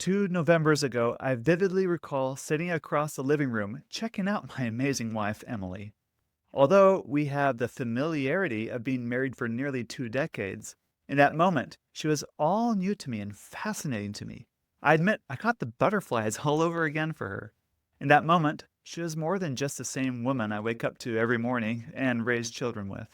2 Novembers ago, I vividly recall sitting across the living room checking out my amazing wife, Emily. Although we have the familiarity of being married for nearly 2 decades, in that moment, she was all new to me and fascinating to me. I admit I caught the butterflies all over again for her. In that moment, she was more than just the same woman I wake up to every morning and raise children with.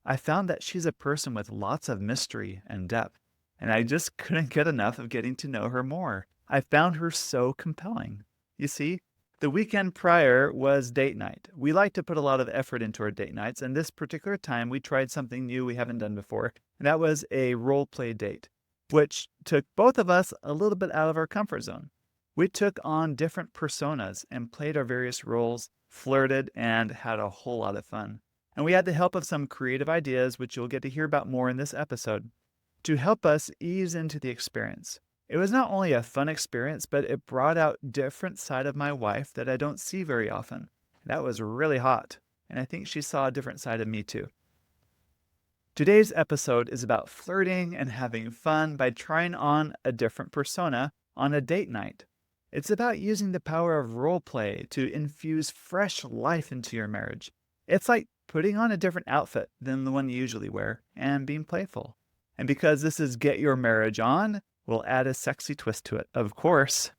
I found that she's a person with lots of mystery and depth, and I just couldn't get enough of getting to know her more. I found her so compelling. You see, the weekend prior was date night. We like to put a lot of effort into our date nights, and this particular time we tried something new we haven't done before, and that was a role play date, which took both of us a little bit out of our comfort zone. We took on different personas and played our various roles, flirted, and had a whole lot of fun. And we had the help of some creative ideas, which you'll get to hear about more in this episode, to help us ease into the experience. It was not only a fun experience, but it brought out different side of my wife that I don't see very often. That was really hot, and I think she saw a different side of me too. Today's episode is about flirting and having fun by trying on a different persona on a date night. It's about using the power of role play to infuse fresh life into your marriage. It's like putting on a different outfit than the one you usually wear and being playful. And because this is Get Your Marriage On, we'll add a sexy twist to it, of course.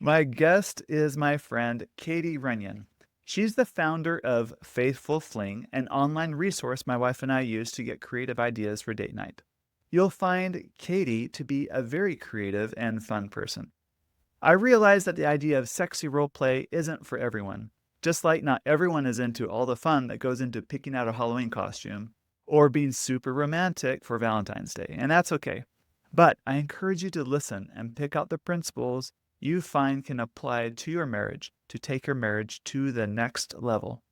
My guest is my friend Katie Runyan. She's the founder of Faithful Fling, an online resource my wife and I use to get creative ideas for date night. You'll find Katie to be a very creative and fun person. I realize that the idea of sexy role play isn't for everyone, just like not everyone is into all the fun that goes into picking out a Halloween costume or being super romantic for Valentine's Day, and that's okay. But I encourage you to listen and pick out the principles you find can apply to your marriage to take your marriage to the next level.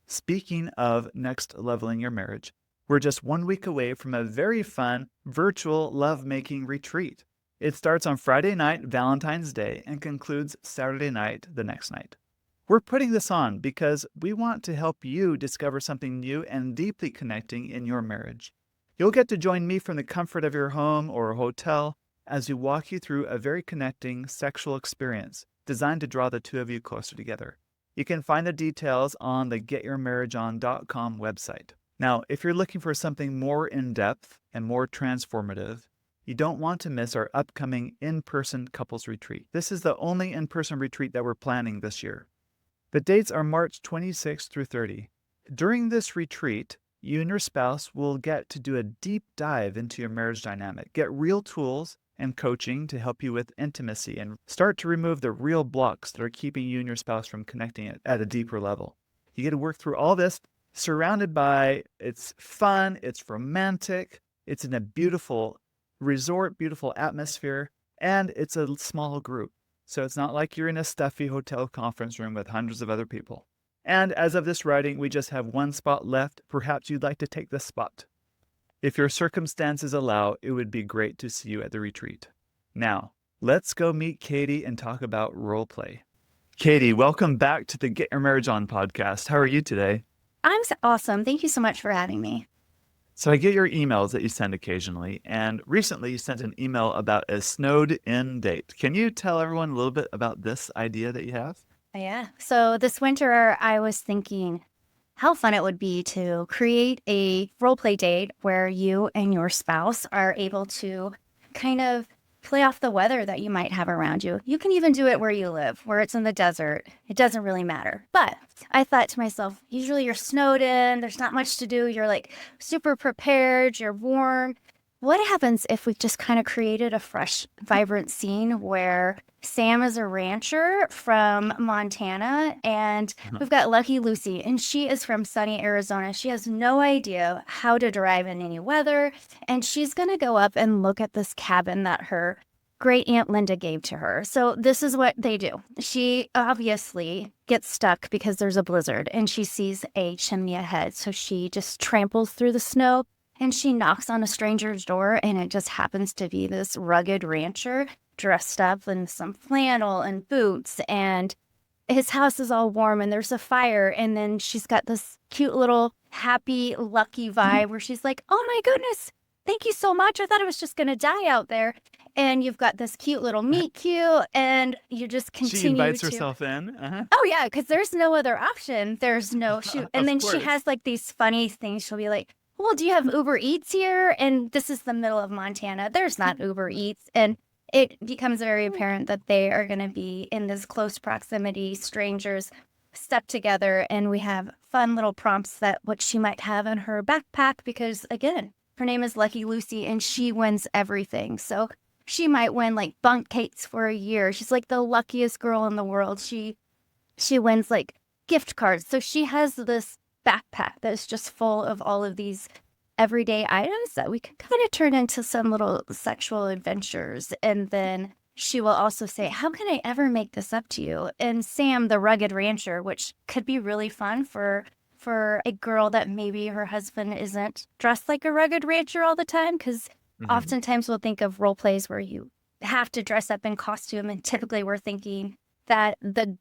Speaking of next leveling your marriage, we're just 1 week away from a very fun virtual lovemaking retreat. It starts on Friday night, Valentine's Day, and concludes Saturday night, the next night. We're putting this on because we want to help you discover something new and deeply connecting in your marriage. You'll get to join me from the comfort of your home or a hotel as we walk you through a very connecting sexual experience designed to draw the two of you closer together. You can find the details on the getyourmarriageon.com website. Now, if you're looking for something more in-depth and more transformative, you don't want to miss our upcoming in-person couples retreat. This is the only in-person retreat that we're planning this year. The dates are March 26th through 30. During this retreat, you and your spouse will get to do a deep dive into your marriage dynamic, get real tools and coaching to help you with intimacy, and start to remove the real blocks that are keeping you and your spouse from connecting at a deeper level. You get to work through all this surrounded by, it's fun, it's romantic, it's in a beautiful resort, beautiful atmosphere, and it's a small group. So it's not like you're in a stuffy hotel conference room with hundreds of other people. And as of this writing, we just have one spot left. Perhaps you'd like to take this spot. If your circumstances allow, it would be great to see you at the retreat. Now, let's go meet Katie and talk about role play. Katie, welcome back to the Get Your Marriage On podcast. How are you today? I'm awesome. Thank you so much for having me. So I get your emails that you send occasionally, and recently you sent an email about a snowed-in date. Can you tell everyone a little bit about this idea that you have? Yeah. So this winter, I was thinking how fun it would be to create a role play date where you and your spouse are able to kind of play off the weather that you might have around you. You can even do it where you live, where it's in the desert. It doesn't really matter. But I thought to myself, usually you're snowed in, there's not much to do. You're like super prepared, you're warm. What happens if we just kind of created a fresh, vibrant scene where Sam is a rancher from Montana and we've got Lucky Lucy and she is from sunny Arizona. She has no idea how to drive in any weather, and she's going to go up and look at this cabin that her great Aunt Linda gave to her. So this is what they do. She obviously gets stuck because there's a blizzard and she sees a chimney ahead. So she just tramples through the snow and she knocks on a stranger's door, and it just happens to be this rugged rancher dressed up in some flannel and boots, and his house is all warm and there's a fire. And then she's got this cute little happy, lucky vibe where she's like, oh my goodness, thank you so much. I thought I was just going to die out there. And you've got this cute little meet cute, and you just She continue invites to. herself in. Oh yeah, because there's no other option. There's no shoot. And Of then she course. has like these funny things. She'll be like, well, do you have Uber Eats here? And this is the middle of Montana. There's not Uber Eats. And it becomes very apparent that they are going to be in this close proximity, strangers stuck together. And we have fun little prompts that what she might have in her backpack, because again, her name is Lucky Lucy and she wins everything. So she might win like bunk cakes for a year. She's like the luckiest girl in the world. She wins like gift cards. So she has this backpack that's just full of all of these everyday items that we can kind of turn into some little sexual adventures. And then she will also say, how can I ever make this up to you? And Sam, the rugged rancher, which could be really fun for a girl that maybe her husband isn't dressed like a rugged rancher all the time, because Hmm. oftentimes we'll think of role plays where you have to dress up in costume, and typically we're thinking that the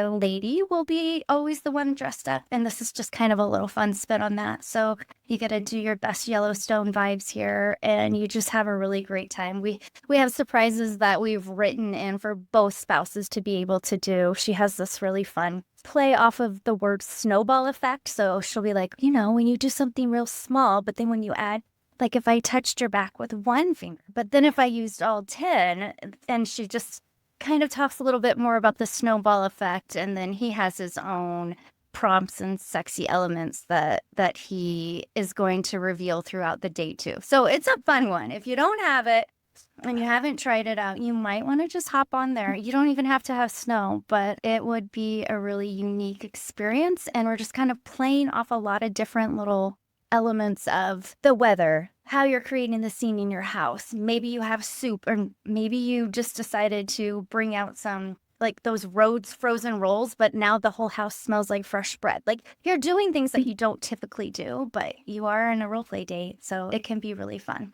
lady will be always the one dressed up, and this is just kind of a little fun spin on that. So you got to do your best Yellowstone vibes here, and you just have a really great time. We have surprises that we've written in for both spouses to be able to do. She has this really fun play off of the word snowball effect. So she'll be like, when you do something real small, but then when you add, like if I touched your back with one finger, but then if I used all 10, and she just kind of talks a little bit more about the snowball effect, and then he has his own prompts and sexy elements that he is going to reveal throughout the day too. So it's a fun one. If you don't have it and you haven't tried it out, you might want to just hop on there. You don't even have to have snow, but it would be a really unique experience. And we're just kind of playing off a lot of different little elements of the weather, how you're creating the scene in your house. Maybe you have soup, or maybe you just decided to bring out some like those Rhodes frozen rolls, but now the whole house smells like fresh bread. Like you're doing things that you don't typically do, but you are in a role play date, so it can be really fun.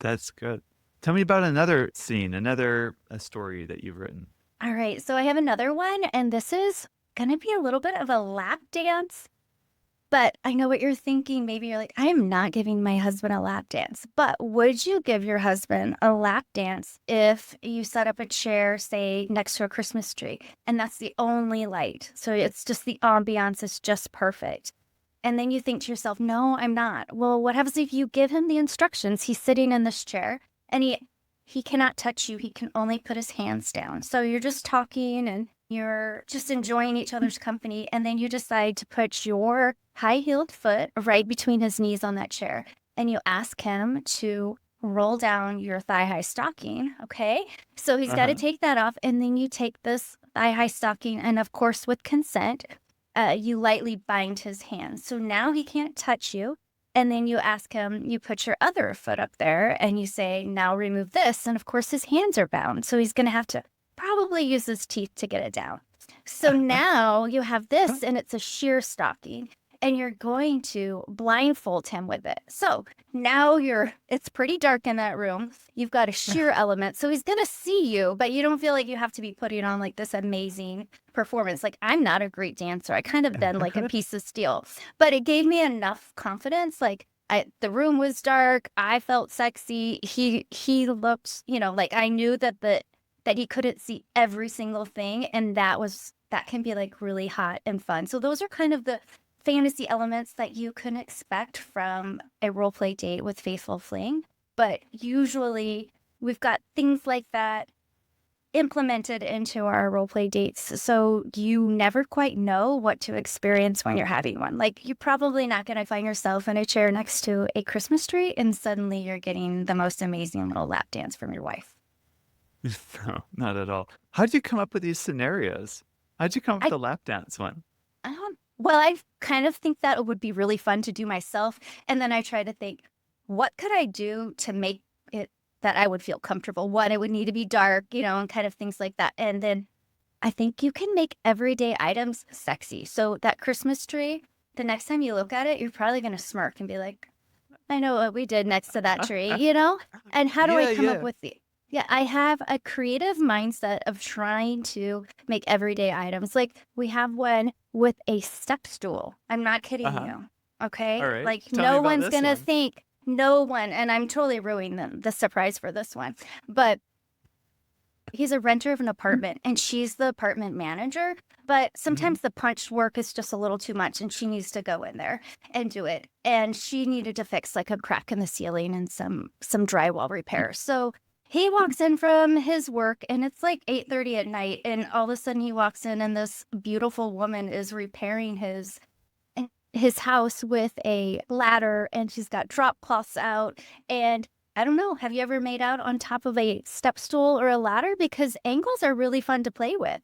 That's good. Tell me about another scene, another a story that you've written. All right, so I have another one, and this is gonna be a little bit of a lap dance. But I know what you're thinking. Maybe you're like, I am not giving my husband a lap dance. But would you give your husband a lap dance if you set up a chair, say, next to a Christmas tree, and that's the only light? So it's just the ambiance is just perfect. And then you think to yourself, no, I'm not. Well, what happens if you give him the instructions? He's sitting in this chair and he cannot touch you. He can only put his hands down. So you're just talking and you're just enjoying each other's company. And then you decide to put your high-heeled foot right between his knees on that chair. And you ask him to roll down your thigh-high stocking. Okay. So he's got to Uh-huh. take that off. And then you take this thigh-high stocking, and of course, with consent, you lightly bind his hands. So now he can't touch you. And then you ask him, you put your other foot up there and you say, now remove this. And of course, his hands are bound. So he's going to have to probably use his teeth to get it down. So now you have this, and it's a sheer stocking, and you're going to blindfold him with it. So now it's pretty dark in that room. You've got a sheer element. So he's going to see you, but you don't feel like you have to be putting on like this amazing performance. Like, I'm not a great dancer. I kind of done like a piece of steel, but it gave me enough confidence. Like, the room was dark. I felt sexy. He looked, like I knew that he couldn't see every single thing, and that can be like really hot and fun. So those are kind of the fantasy elements that you can expect from a role play date with Faithful Fling. But usually we've got things like that implemented into our role play dates, so you never quite know what to experience when you're having one. Like, you're probably not going to find yourself in a chair next to a Christmas tree and suddenly you're getting the most amazing little lap dance from your wife. No, not at all. How'd you come up with these scenarios? How'd you come up with I the lap dance one? Well, I kind of think that it would be really fun to do myself. And then I try to think, what could I do to make it that I would feel comfortable? What, it would need to be dark, and kind of things like that. And then I think you can make everyday items sexy. So that Christmas tree, the next time you look at it, you're probably going to smirk and be like, I know what we did next to that tree, And how do I Yeah, come up yeah. with yeah, I have a creative mindset of trying to make everyday items. Like, we have one with a step stool. I'm not kidding Uh-huh. you. Okay. All right. Like, Tell me no about one's this going to one. think, no one, and I'm totally ruining the surprise for this one, but he's a renter of an apartment and she's the apartment manager, but Mhm. sometimes the punch work is just a little too much and she needs to go in there and do it. And she needed to fix like a crack in the ceiling and some drywall repair. So he walks in from his work and it's like 8:30 at night, and all of a sudden he walks in and this beautiful woman is repairing his house with a ladder, and she's got drop cloths out. And I don't know, have you ever made out on top of a step stool or a ladder? Because angles are really fun to play with.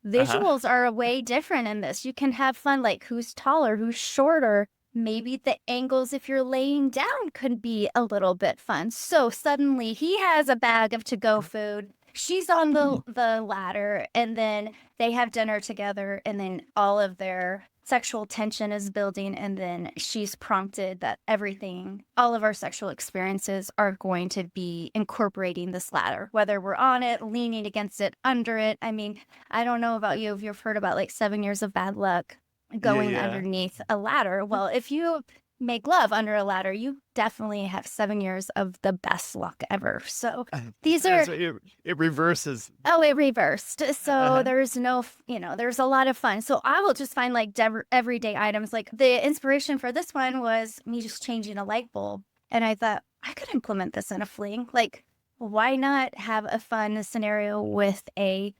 Uh-huh. Visuals are way different in this. You can have fun, like who's taller, who's shorter. Maybe the angles, if you're laying down, could be a little bit fun. So suddenly he has a bag of to-go food. She's on the ladder, and then they have dinner together, and then all of their sexual tension is building, and then she's prompted that everything, all of our sexual experiences are going to be incorporating this ladder, whether we're on it, leaning against it, under it. I mean, I don't know about you if you've heard about like 7 years of bad luck Yeah, going yeah. underneath a ladder. Well, if you make love under a ladder, you definitely have 7 years of the best luck ever. So these That's are, what it reverses. oh, it reversed. So Uh-huh. there's no, there's a lot of fun. So I will just find like everyday items. Like the inspiration for this one was me just changing a light bulb. And I thought I could implement this in a fling. Like, why not have a fun scenario with a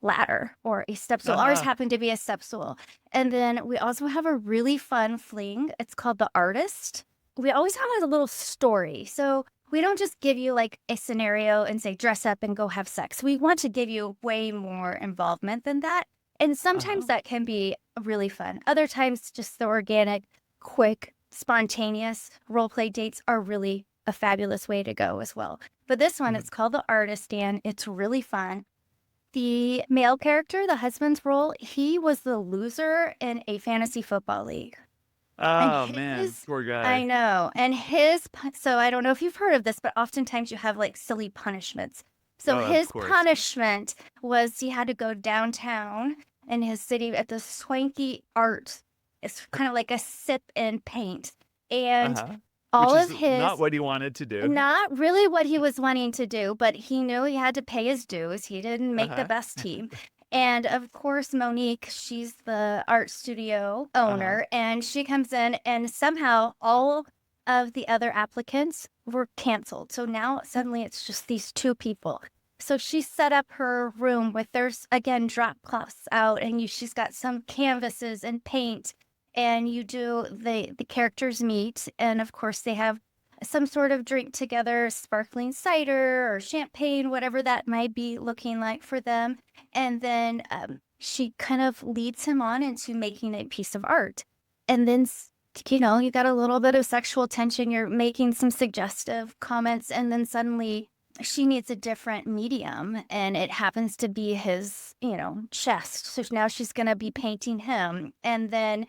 ladder or a step stool? Ours Uh-huh. happened to be a step stool. And then we also have a really fun fling. It's called The Artist. We always have a little story. So we don't just give you like a scenario and say dress up and go have sex. We want to give you way more involvement than that. And sometimes Uh-huh. that can be really fun. Other times, just the organic, quick, spontaneous role play dates are really a fabulous way to go as well. But this one, Mhm. it's called The Artist, and it's really fun. The male character, the husband's role, he was the loser in a fantasy football league. And Oh man, poor I guy. know. And so I don't know if you've heard of this, but oftentimes you have like silly punishments. So Oh, of his course. punishment was he had to go downtown in his city at this swanky art. It's kind of like a sip and paint. And Uh-huh. Which all of is not his what he wanted to do. not really what he was wanting to do, but he knew he had to pay his dues. He didn't make the Uh-huh. best team. And of course, Monique, she's the art studio Uh-huh. owner, and she comes in, and somehow all of the other applicants were canceled. So now suddenly it's just these two people. So she set up her room with there's again drop cloths out, and she's got some canvases and paint, and you do the characters meet, and of course they have some sort of drink together, sparkling cider or champagne, whatever that might be looking like for them. And then she kind of leads him on into making a piece of art. And then, you got a little bit of sexual tension. You're making some suggestive comments. And then suddenly she needs a different medium. And it happens to be his, chest. So now she's going to be painting him. And then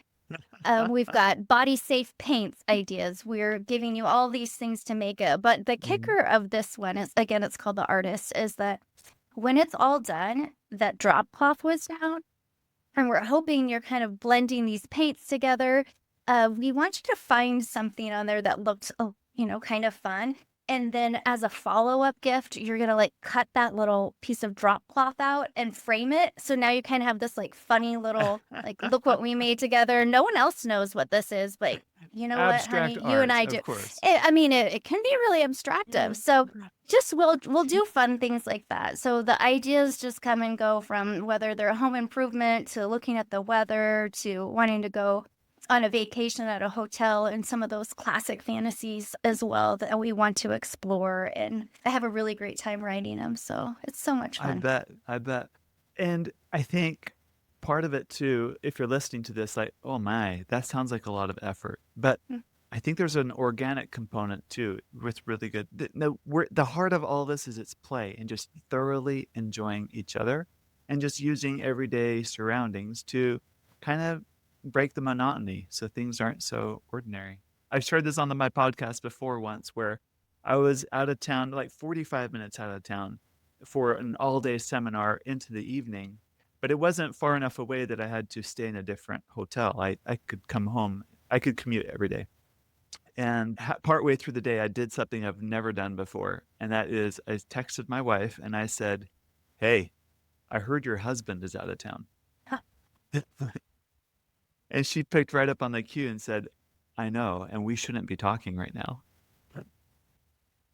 we've got body safe paints ideas. We're giving you all these things to make it. But the Mhm. kicker of this one is, again, it's called The Artist, is that when it's all done, that drop cloth was down. And we're hoping you're kind of blending these paints together. We want you to find something on there that looked, kind of fun. And then as a follow-up gift, you're gonna like cut that little piece of drop cloth out and frame it. So now you kind of have this like funny little, like, look what we made together. No one else knows what this is, but you know what, Abstract honey? You and art, I do. of course. I mean, it can be really abstractive. So just we'll do fun things like that. So the ideas just come and go, from whether they're home improvement to looking at the weather to wanting to go on a vacation at a hotel, and some of those classic fantasies as well that we want to explore. And I have a really great time writing them. So it's so much I fun. bet. I bet. And I think part of it too, if you're listening to this, like, oh my, that sounds like a lot of effort. But Mm. I think there's an organic component too, with really good. No, the heart of all this is it's play and just thoroughly enjoying each other, and just using everyday surroundings to kind of break the monotony so things aren't so ordinary. I've shared this on my podcast before once, where I was out of town, like 45 minutes out of town, for an all-day seminar into the evening, but it wasn't far enough away that I had to stay in a different hotel. I could come home. I could commute every day. And partway through the day, I did something I've never done before. And that is, I texted my wife and I said, "Hey, I heard your husband is out of town." Huh. And she picked right up on the cue and said, "I know, and we shouldn't be talking right now."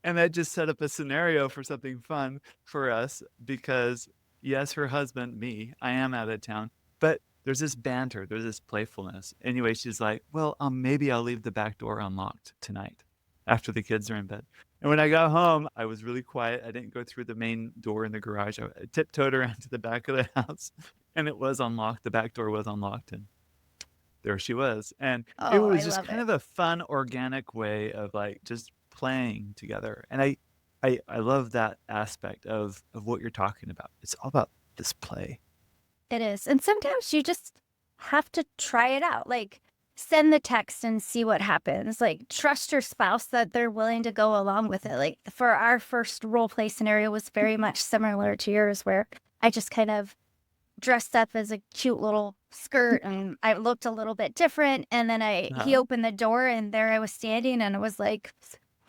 And that just set up a scenario for something fun for us because, yes, her husband, me, I am out of town, but there's this banter, there's this playfulness. Anyway, she's like, "Well, maybe I'll leave the back door unlocked tonight after the kids are in bed." And when I got home, I was really quiet. I didn't go through the main door in the garage. I tiptoed around to the back of the house, and it was unlocked. The back door was unlocked, and there she was. And it Oh, I was just love kind it. of a fun, organic way of like just playing together. And I love that aspect of what you're talking about. It's all about this play. It is. And sometimes you just have to try it out. Like, send the text and see what happens. Like, trust your spouse that they're willing to go along with it. Like, for our first role play scenario was very much similar to yours, where I just kind of dressed up as a cute little skirt and I looked a little bit different. And then he Uh-huh. opened the door and there I was standing and I was like,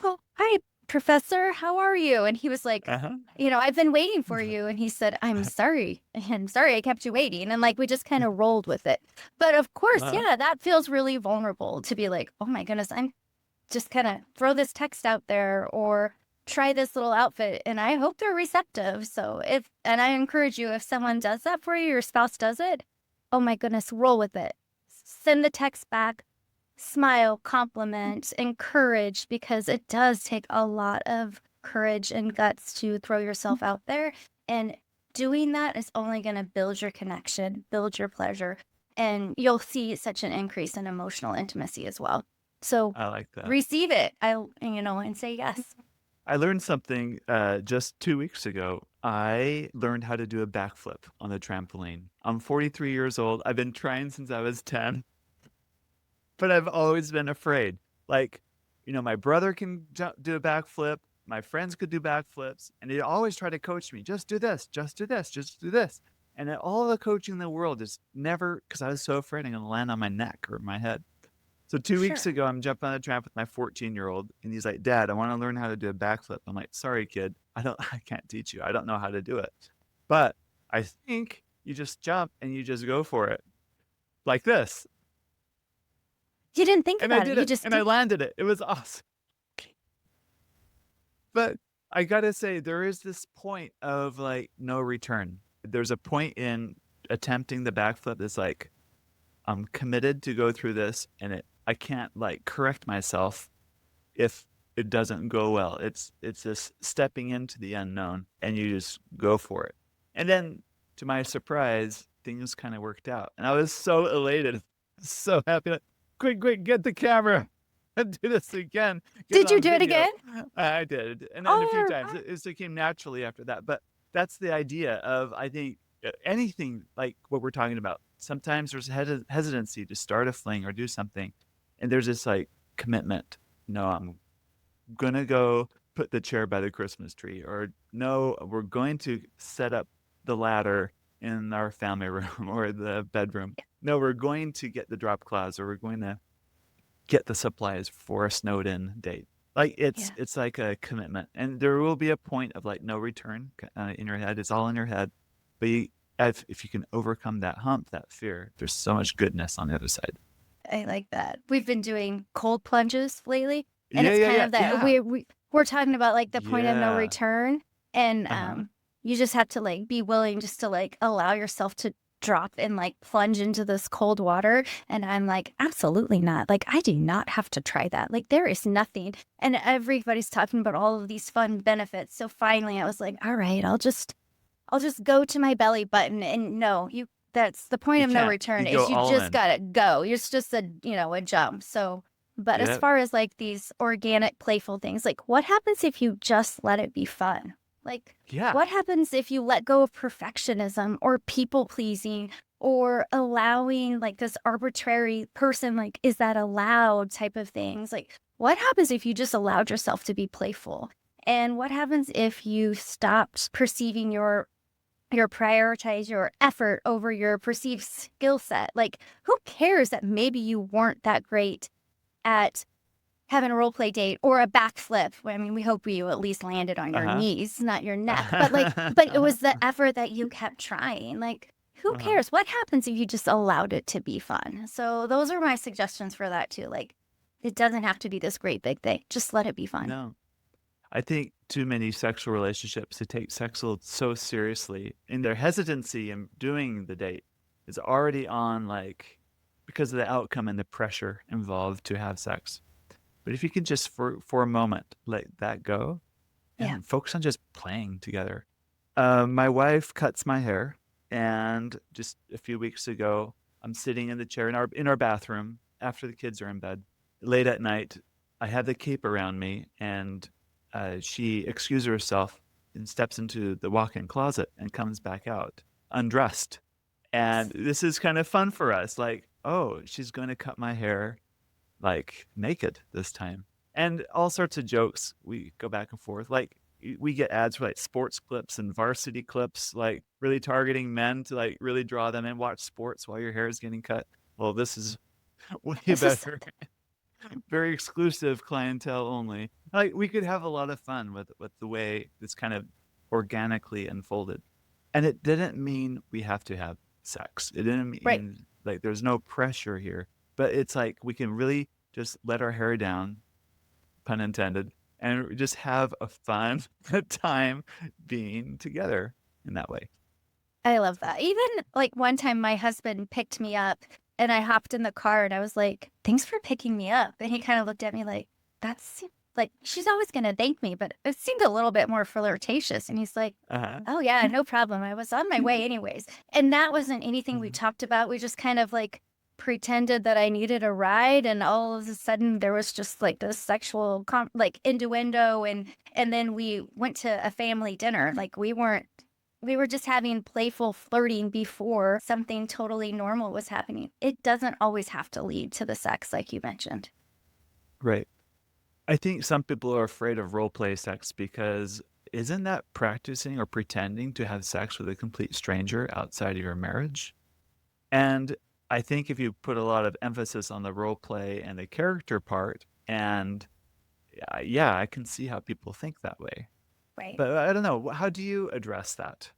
"Oh, hi, Professor. How are you?" And he was like, Uh-huh. "I've been waiting for you." And he said, "I'm sorry. I'm sorry I kept you waiting." And like we just kind of rolled with it. But of course, Uh-huh. yeah, that feels really vulnerable to be like, "Oh my goodness, I'm just kind of throw this text out there or try this little outfit." And I hope they're receptive. So and I encourage you, if someone does that for you, your spouse does it, oh my goodness, roll with it. Send the text back, smile, compliment, encourage, because it does take a lot of courage and guts to throw yourself out there. And doing that is only going to build your connection, build your pleasure, and you'll see such an increase in emotional intimacy as well. So I like that. receive it, and say yes. I learned something just 2 weeks ago. I learned how to do a backflip on the trampoline. I'm 43 years old. I've been trying since I was 10. But I've always been afraid. Like, my brother can do a backflip. My friends could do backflips, and they always try to coach me. Just do this. Just do this. Just do this. And all the coaching in the world is never because I was so afraid I'm going to land on my neck or my head. So 2 weeks Sure. ago, I'm jumping on a tramp with my 14-year-old, and he's like, "Dad, I want to learn how to do a backflip." I'm like, "Sorry, kid. I can't teach you. I don't know how to do it. But I think you just jump and you just go for it like this." You didn't think And I about it. did You it, just and I did. landed it. It was awesome. But I gotta say, there is this point of like no return. There's a point in attempting the backflip that's like, I'm committed to go through this, and I can't like correct myself if it doesn't go well. It's this stepping into the unknown, and you just go for it. And then, to my surprise, things kind of worked out, and I was so elated, so happy. Like, quick, quick, get the camera and do this again. Get it Did you on do it video. again? I did, and then a few Oh, times. It came naturally after that. But that's the idea of, I think, anything like what we're talking about. Sometimes there's hesitancy to start a fling or do something, and there's this like commitment. No, I'm gonna go put the chair by the Christmas tree, or no, we're going to set up the ladder in our family room or the bedroom. No, we're going to get the drop cloths, or we're going to get the supplies for a snowed in date. Like yeah. it's like a commitment, and there will be a point of like no return in your head. It's all in your head, but if you can overcome that hump, that fear, there's so much goodness on the other side. I like that. We've been doing cold plunges lately, and Yeah, it's yeah, kind yeah, of that yeah, we're talking about like the point of no yeah. return, and Uh-huh. you just have to like be willing just to like allow yourself to drop and like plunge into this cold water. And I'm like, absolutely not. Like, I do not have to try that. Like, there is nothing. And everybody's talking about all of these fun benefits. So finally, I was like, all right, I'll just go to my belly button. And no, that's the point You of no can't. You return go is you all just in. gotta go. It's just a jump. So, but as Yep. far as like these organic, playful things, like what happens if you just let it be fun? Like, Yeah. what happens if you let go of perfectionism or people pleasing or allowing like this arbitrary person, like, is that allowed type of things? Like, what happens if you just allowed yourself to be playful? And what happens if you stopped perceiving prioritize your effort over your perceived skill set? Like, who cares that maybe you weren't that great at having a role play date or a backflip. I mean, we hope you at least landed on your Uh-huh. knees, not your neck. But like, but it Uh-huh. was the effort that you kept trying. Like, who cares? What happens if you just allowed it to be fun? So those are my suggestions for that too. Like, it doesn't have to be this great big thing. Just let it be fun. No. I think too many sexual relationships who take sex so seriously in their hesitancy in doing the date is already on like because of the outcome and the pressure involved to have sex. But if you can just for a moment let that go Yeah. and focus on just playing together. My wife cuts my hair, and just a few weeks ago, I'm sitting in the chair in our bathroom after the kids are in bed, late at night. I have the cape around me, and she excuses herself and steps into the walk-in closet and comes back out undressed. And this is kind of fun for us. Like, oh, she's going to cut my hair like naked this time. And all sorts of jokes. We go back and forth. Like we get ads for like sports clips and varsity clips, like really targeting men to like really draw them in, watch sports while your hair is getting cut. Well, this is way This is better. Very exclusive clientele only. Like we could have a lot of fun with the way this kind of organically unfolded. And it didn't mean we have to have sex. It didn't right. mean like there's no pressure here. But it's like we can really just let our hair down, pun intended, and just have a fun time being together in that way. I love that. Even like one time my husband picked me up and I hopped in the car and I was like, thanks for picking me up. And he kind of looked at me like, that's like, she's always going to thank me, but it seemed a little bit more flirtatious. And he's like, Uh-huh. oh, yeah, no problem. I was on my way anyways. And that wasn't anything we Mhm. talked about. We just kind of like pretended that I needed a ride. And all of a sudden there was just like this sexual, like innuendo. And then we went to a family dinner. Like we were just having playful flirting before something totally normal was happening. It doesn't always have to lead to the sex, like you mentioned. Right. I think some people are afraid of role play sex because isn't that practicing or pretending to have sex with a complete stranger outside of your marriage? And I think if you put a lot of emphasis on the role play and the character part, and yeah, I can see how people think that way. Right. But I don't know. How do you address that?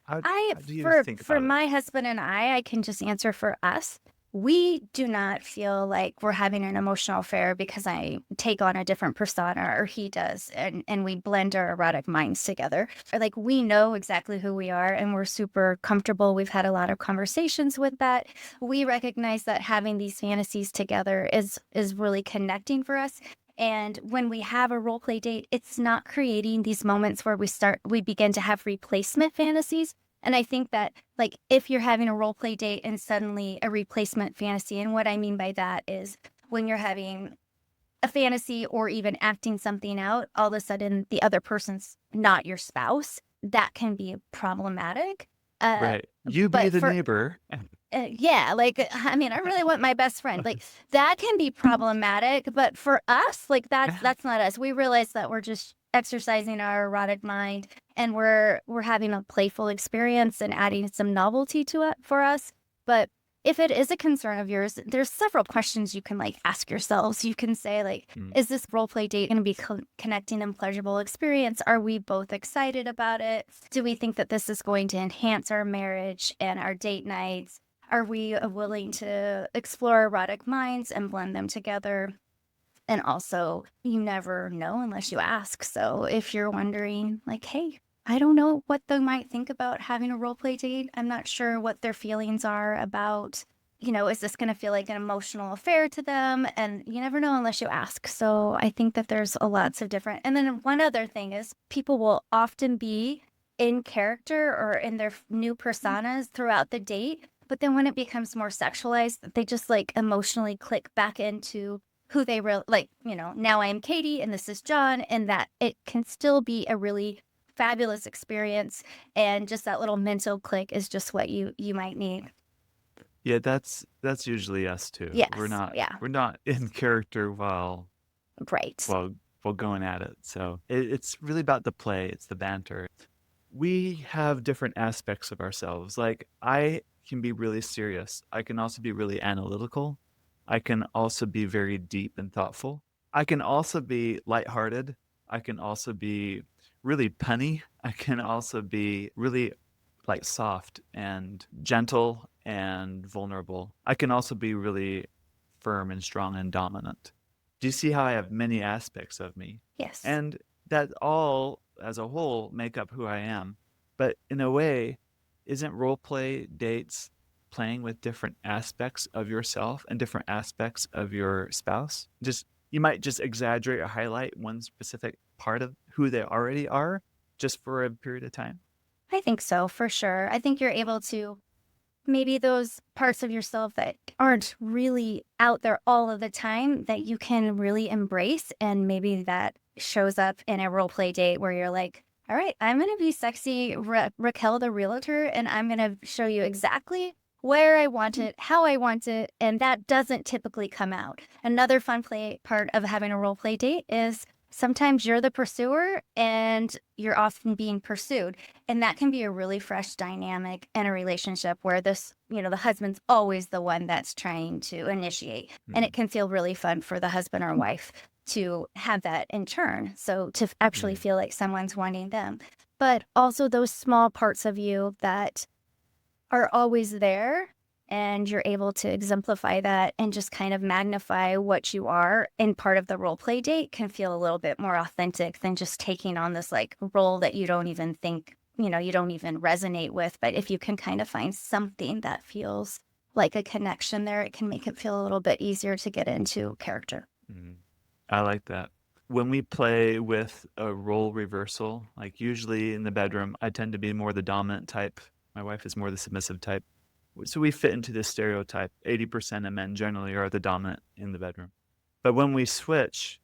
I How do you for think for about it? my husband and I can just answer for us. We do not feel like we're having an emotional affair because I take on a different persona or he does and we blend our erotic minds together. Or like we know exactly who we are and we're super comfortable. We've had a lot of conversations with that. We recognize that having these fantasies together is really connecting for us. And when we have a role play date, it's not creating these moments where we begin to have replacement fantasies. And I think that, like, if you're having a role play date and suddenly a replacement fantasy, and what I mean by that is when you're having a fantasy or even acting something out, all of a sudden the other person's not your spouse, that can be problematic. Uh, Right. You be but the for neighbor. yeah, like, I mean, I really want my best friend. Like, that can be problematic, but for us, like, that's not us. We realize that we're just exercising our erotic mind and we're having a playful experience and adding some novelty to it for us. But if it is a concern of yours, there's several questions you can like ask yourselves. You can say like, Mm. is this role play date going to be connecting and pleasurable experience? Are we both excited about it? Do we think that this is going to enhance our marriage and our date nights? Are we willing to explore erotic minds and blend them together? And also, you never know unless you ask. So if you're wondering, like, hey, I don't know what they might think about having a role play date. I'm not sure what their feelings are about, is this going to feel like an emotional affair to them? And you never know unless you ask. So I think that there's a lots of different. And then one other thing is people will often be in character or in their new personas throughout the date. But then when it becomes more sexualized, they just like emotionally click back into who they really like, now I am Katie and this is John, and that it can still be a really fabulous experience. And just that little mental click is just what you might need. Yeah, that's usually us too. Yes. Yeah. We're not in character Right. while while going at it. So it's really about the play. It's the banter. We have different aspects of ourselves. Like I can be really serious. I can also be really analytical. I can also be very deep and thoughtful. I can also be lighthearted. I can also be really punny. I can also be really like soft and gentle and vulnerable. I can also be really firm and strong and dominant. Do you see how I have many aspects of me? Yes. And that all, as a whole, make up who I am. But in a way, isn't role play dates playing with different aspects of yourself and different aspects of your spouse? Just you might just exaggerate or highlight one specific part of who they already are just for a period of time. I think so, for sure. I think you're able to maybe those parts of yourself that aren't really out there all of the time that you can really embrace. And maybe that shows up in a role play date where you're like, all right, I'm going to be sexy Raquel the realtor, and I'm going to show you exactly where I want it, how I want it. And that doesn't typically come out. Another fun play part of having a role play date is sometimes you're the pursuer and you're often being pursued. And that can be a really fresh dynamic in a relationship where the husband's always the one that's trying to initiate. And it Mm, can feel really fun for the husband or wife to have that in turn. So to actually mm, feel like someone's wanting them. But also those small parts of you that are always there, and you're able to exemplify that and just kind of magnify what you are in part of the role play date can feel a little bit more authentic than just taking on this like role that you don't even think, you don't even resonate with. But if you can kind of find something that feels like a connection there, it can make it feel a little bit easier to get into character. mm. I like that. When we play with a role reversal, like usually in the bedroom, I tend to be more the dominant type. My wife is more the submissive type. So we fit into this stereotype. 80% of men generally are the dominant in the bedroom. But when we switch,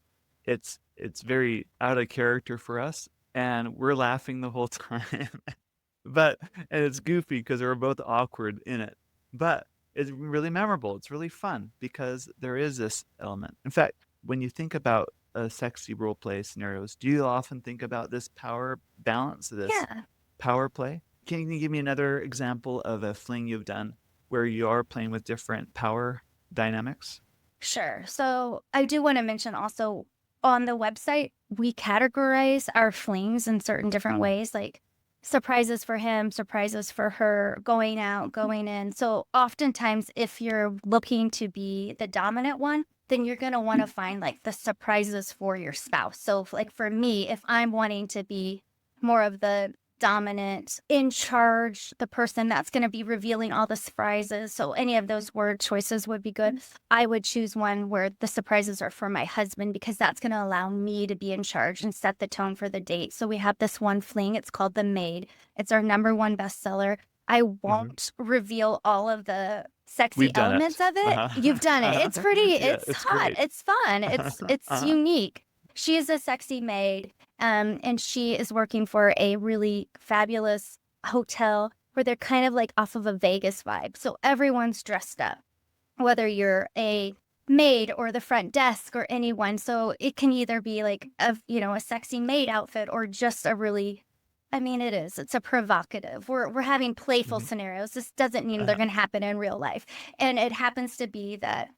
it's very out of character for us, and we're laughing the whole time. But and it's goofy because we're both awkward in it. But it's really memorable. It's really fun because there is this element. In fact, when you think about sexy role play scenarios, do you often think about this power balance, this Yeah. power play? Can you give me another example of a fling you've done where you are playing with different power dynamics? Sure. So I do want to mention also on the website, we categorize our flings in certain different ways, like surprises for him, surprises for her, going out, going in. So oftentimes, if you're looking to be the dominant one, then you're going to want to find like the surprises for your spouse. So, like for me, if I'm wanting to be more of the dominant, in charge, the person that's going to be revealing all the surprises. So any of those word choices would be good. I would choose one where the surprises are for my husband because that's going to allow me to be in charge and set the tone for the date. So we have this one fling. It's called The Maid. It's our number one bestseller. I Hmm. won't reveal all of the sexy We've done elements it. of it. Uh-huh. You've done it. It's Uh-huh. pretty, Yeah, it's it's hot, great. it's fun, it's Uh-huh. unique. She is a sexy maid, and she is working for a really fabulous hotel where they're kind of like off of a Vegas vibe. So everyone's dressed up, whether you're a maid or the front desk or anyone. So it can either be like a sexy maid outfit or just a really, I mean, it's a provocative. We're having playful Mhm. scenarios. This doesn't mean they're Uh-huh. going to happen in real life. And it happens to be that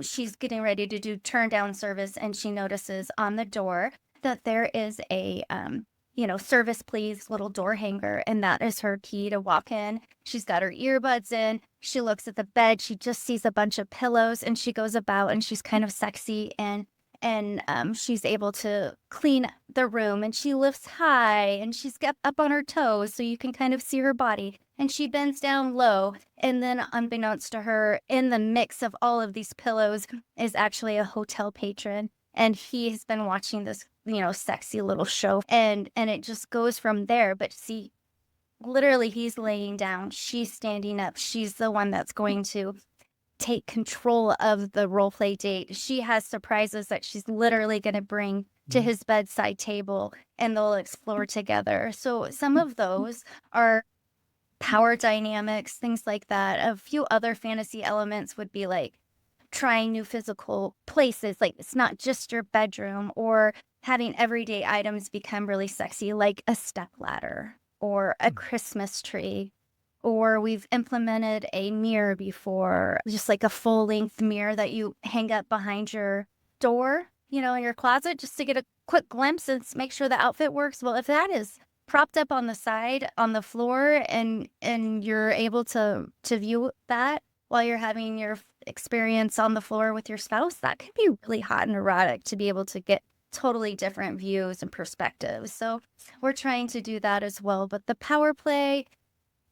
she's getting ready to do turn down service, and she notices on the door that there is a service please little door hanger, and that is her key to walk in. She's got her earbuds in. She looks at the bed. She just sees a bunch of pillows, and she goes about, and she's kind of sexy, and she's able to clean the room, and she lifts high, and she's got up on her toes so you can kind of see her body, and she bends down low, and then unbeknownst to her, in the mix of all of these pillows is actually a hotel patron, and he has been watching this sexy little show, and it just goes from there. But see, literally he's laying down, she's standing up, she's the one that's going to take control of the role play date. She has surprises that she's literally going to bring to Mhm. his bedside table, and they'll explore together. So some of those are power dynamics, things like that. A few other fantasy elements would be like trying new physical places. Like it's not just your bedroom, or having everyday items become really sexy, like a step ladder or a Christmas tree. Or we've implemented a mirror before, just like a full length mirror that you hang up behind your door. in your closet just to get a quick glimpse and make sure the outfit works. Well, if that is propped up on the side on the floor and you're able to view that while you're having your experience on the floor with your spouse, that can be really hot and erotic to be able to get totally different views and perspectives. So we're trying to do that as well. But the power play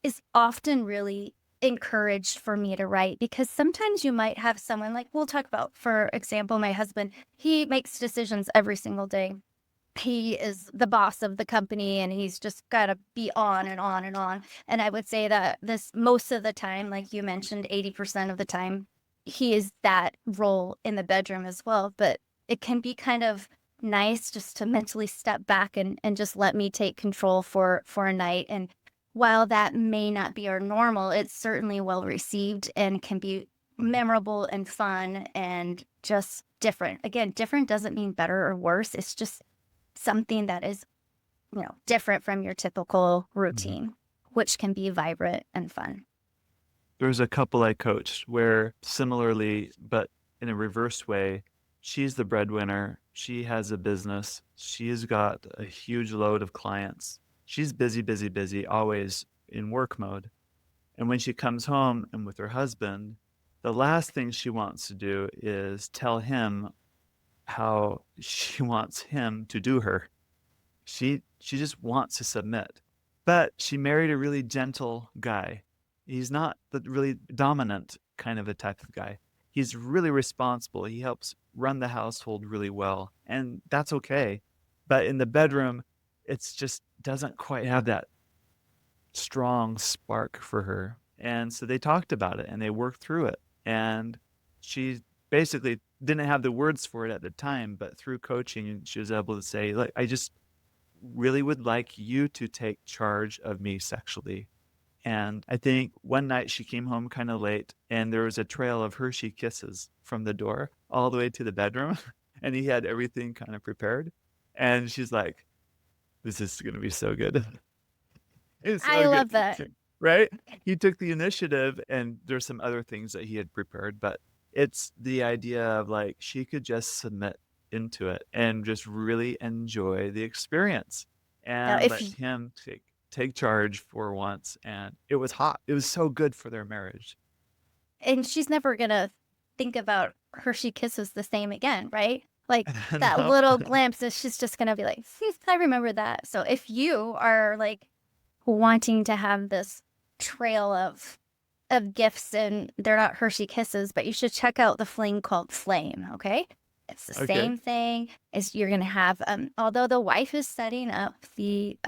is often really encouraged for me to write because sometimes you might have someone like we'll talk about, for example, my husband. He makes decisions every single day. He is the boss of the company and he's just got to be on and on and on. And I would say that this most of the time, like you mentioned, 80% of the time, he is that role in the bedroom as well. But it can be kind of nice just to mentally step back and just let me take control for a night. And while that may not be our normal, it's certainly well received and can be memorable and fun and just different. Again, different doesn't mean better or worse. It's just something that is, different from your typical Mhm. routine, which can be vibrant and fun. There's a couple I coached where similarly, but in a reverse way, she's the breadwinner. She has a business. She's got a huge load of clients. She's busy, busy, busy, always in work mode. And when she comes home and with her husband, the last thing she wants to do is tell him how she wants him to do her. She just wants to submit. But she married a really gentle guy. He's not the really dominant kind of a type of guy. He's really responsible. He helps run the household really well, and that's okay. But in the bedroom, it's just doesn't quite have that strong spark for her. And so they talked about it and they worked through it. And she basically didn't have the words for it at the time, but through coaching, she was able to say, "Look, I just really would like you to take charge of me sexually." And I think one night she came home kind of late and there was a trail of Hershey kisses from the door all the way to the bedroom. And he had everything kind of prepared. And she's like, "This is going to be so good." It's I so good. love that. Right? He took the initiative and there's some other things that he had prepared, but it's the idea of like she could just submit into it and just really enjoy the experience Now, and if let him take charge for once. And it was hot. It was so good for their marriage. and she's never gonna think about Hershey Kisses the same again, right? Like that No. little glimpse is she's just gonna be like, "Hmm, I remember that." So if you are like wanting to have this trail of gifts and they're not Hershey Kisses, but you should check out the fling called Flame, okay? It's the Okay. same thing as you're gonna have although the wife is setting up the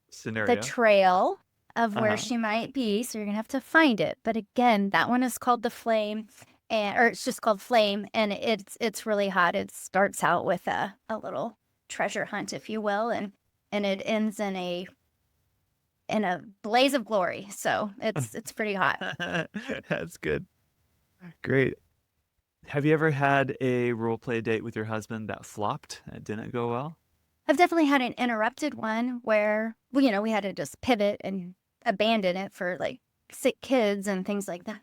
Scenario. trail of where Uh-huh. she might be, so you're gonna have to find it. But again, that one is called the Flame, and or it's just called Flame, and it's really hot. It starts out with a little treasure hunt, if you will, and it ends in a blaze of glory. So it's pretty hot. That's good. Great. Have you ever had a role play date with your husband that flopped? It didn't go well? I've definitely had an interrupted one where we had to just pivot and abandon it for like sick kids and things like that.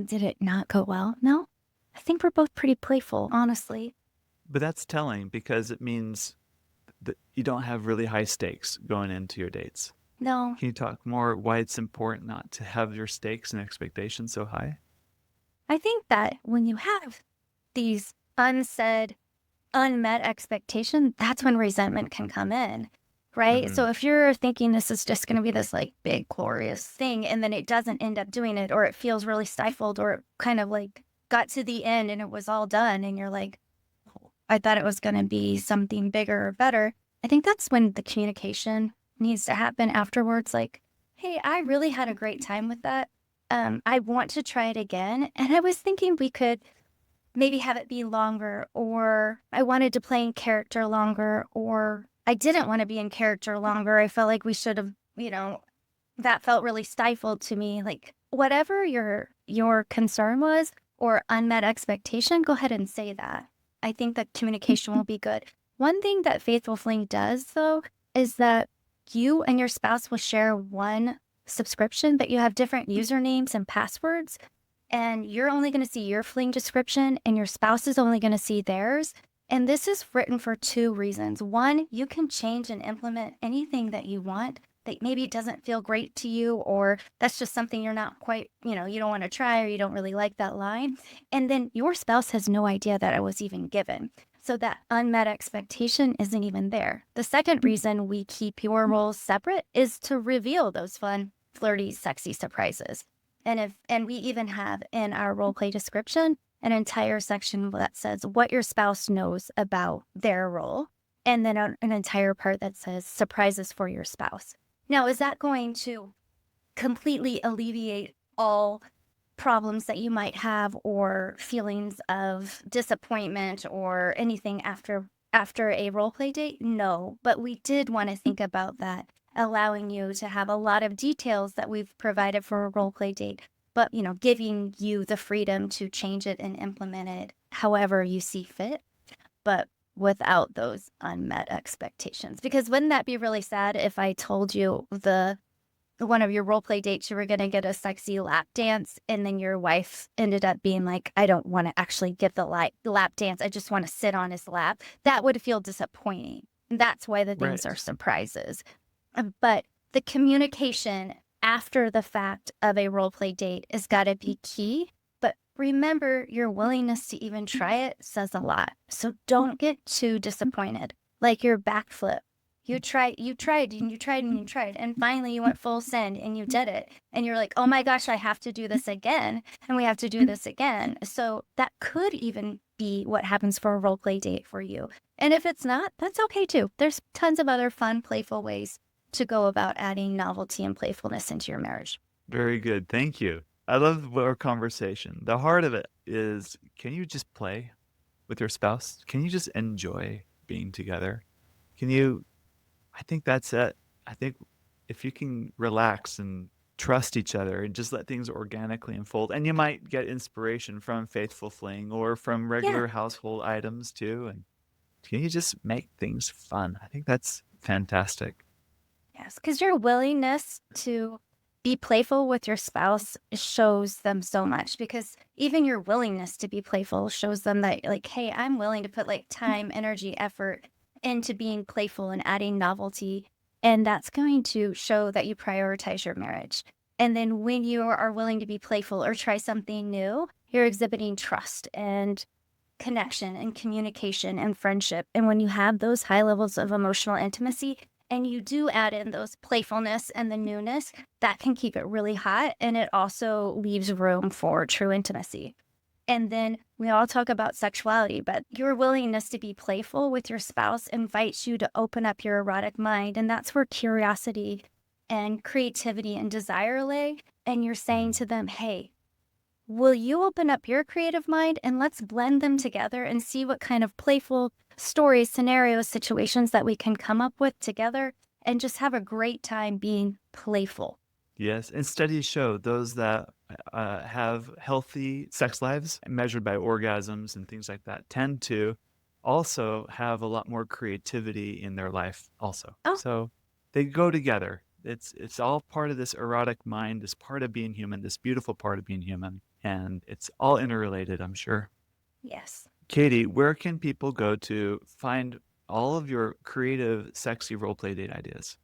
Did it not go well? No. I think we're both pretty playful, honestly. But that's telling because it means that you don't have really high stakes going into your dates. No. Can you talk more why it's important not to have your stakes and expectations so high? I think that when you have these unsaid, unmet expectations, that's when resentment can come in. Right. Hmm. So if you're thinking this is just going to be this like big, glorious thing, and then it doesn't end up doing it, or it feels really stifled, or it kind of like got to the end and it was all done, and you're like, "Oh, I thought it was going to be something bigger or better." I think that's when the communication needs to happen afterwards. Like, hey, I really had a great time with that. I want to try it again. And I was thinking we could maybe have it be longer, or I wanted to play in character longer, or I didn't want to be in character longer. I felt like we should have, that felt really stifled to me. Like whatever your concern was or unmet expectation, go ahead and say that. I think that communication will be good. One thing that Faithful Fling does though is that you and your spouse will share one subscription, but you have different usernames and passwords, and you're only going to see your fling description and your spouse is only going to see theirs. And this is written for two reasons. One, you can change and implement anything that you want that maybe it doesn't feel great to you, or that's just something you're not quite, you don't want to try, or you don't really like that line. And then your spouse has no idea that it was even given. So that unmet expectation isn't even there. The second reason we keep your roles separate is to reveal those fun, flirty, sexy surprises. And we even have in our role play description an entire section that says what your spouse knows about their role, and then an entire part that says surprises for your spouse. Now, is that going to completely alleviate all problems that you might have or feelings of disappointment or anything after a role play date? No, but we did want to think about that, allowing you to have a lot of details that we've provided for a role play date, but giving you the freedom to change it and implement it however you see fit, but without those unmet expectations. Because wouldn't that be really sad if I told you the one of your role play dates you were going to get a sexy lap dance, and then your wife ended up being like, I don't want to actually give the lap dance, I just want to sit on his lap? That would feel disappointing. That's why the things are Right. surprises. But the communication after the fact of a role play date has got to be key. But remember, your willingness to even try it says a lot. So don't get too disappointed. Like your backflip. You tried, and finally you went full send and you did it. And you're like, oh my gosh, I have to do this again. And we have to do this again. So that could even be what happens for a role play date for you. And if it's not, that's okay too. There's tons of other fun, playful ways to go about adding novelty and playfulness into your marriage. Very good. Thank you. I love our conversation. The heart of it is, can you just play with your spouse? Can you just enjoy being together? Can you I think that's it. I think if you can relax and trust each other and just let things organically unfold, and you might get inspiration from Faithful Fling or from Yeah. regular household items too. And can you just make things fun? I think that's fantastic. Yes, because your willingness to be playful with your spouse shows them so much, because even your willingness to be playful shows them that, like, hey, I'm willing to put like time, energy, effort into being playful and adding novelty. And that's going to show that you prioritize your marriage. And then when you are willing to be playful or try something new, you're exhibiting trust and connection and communication and friendship. And when you have those high levels of emotional intimacy and you do add in those playfulness and the newness, that can keep it really hot. And it also leaves room for true intimacy. And then we all talk about sexuality, but your willingness to be playful with your spouse invites you to open up your erotic mind. And that's where curiosity and creativity and desire lay. And you're saying Mhm. to them, hey, will you open up your creative mind and let's blend them together and see what kind of playful stories, scenarios, situations that we can come up with together and just have a great time being playful. Yes, and studies show those that have healthy sex lives, measured by orgasms and things like that, tend to also have a lot more creativity in their life, also. Oh, So they go together. It's all part of this erotic mind, this part of being human, this beautiful part of being human, and it's all interrelated, I'm sure. yes. Katie, where can people go to find all of your creative, sexy role play date ideas?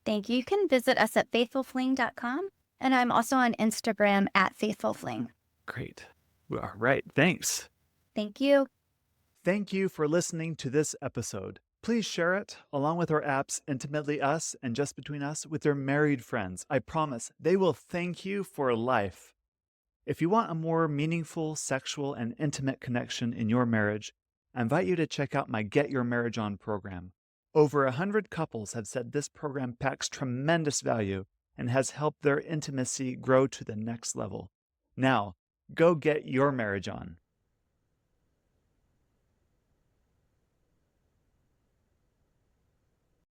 Thank you. You can visit us at faithfulfling.com. And I'm also on Instagram at faithfulfling. Great. All right. Thanks. Thank you. Thank you for listening to this episode. Please share it, along with our apps Intimately Us and Just Between Us, with your married friends. I promise they will thank you for life. If you want a more meaningful, sexual, and intimate connection in your marriage, I invite you to check out my Get Your Marriage On program. Over 100 couples have said this program packs tremendous value and has helped their intimacy grow to the next level. Now, go get your marriage on.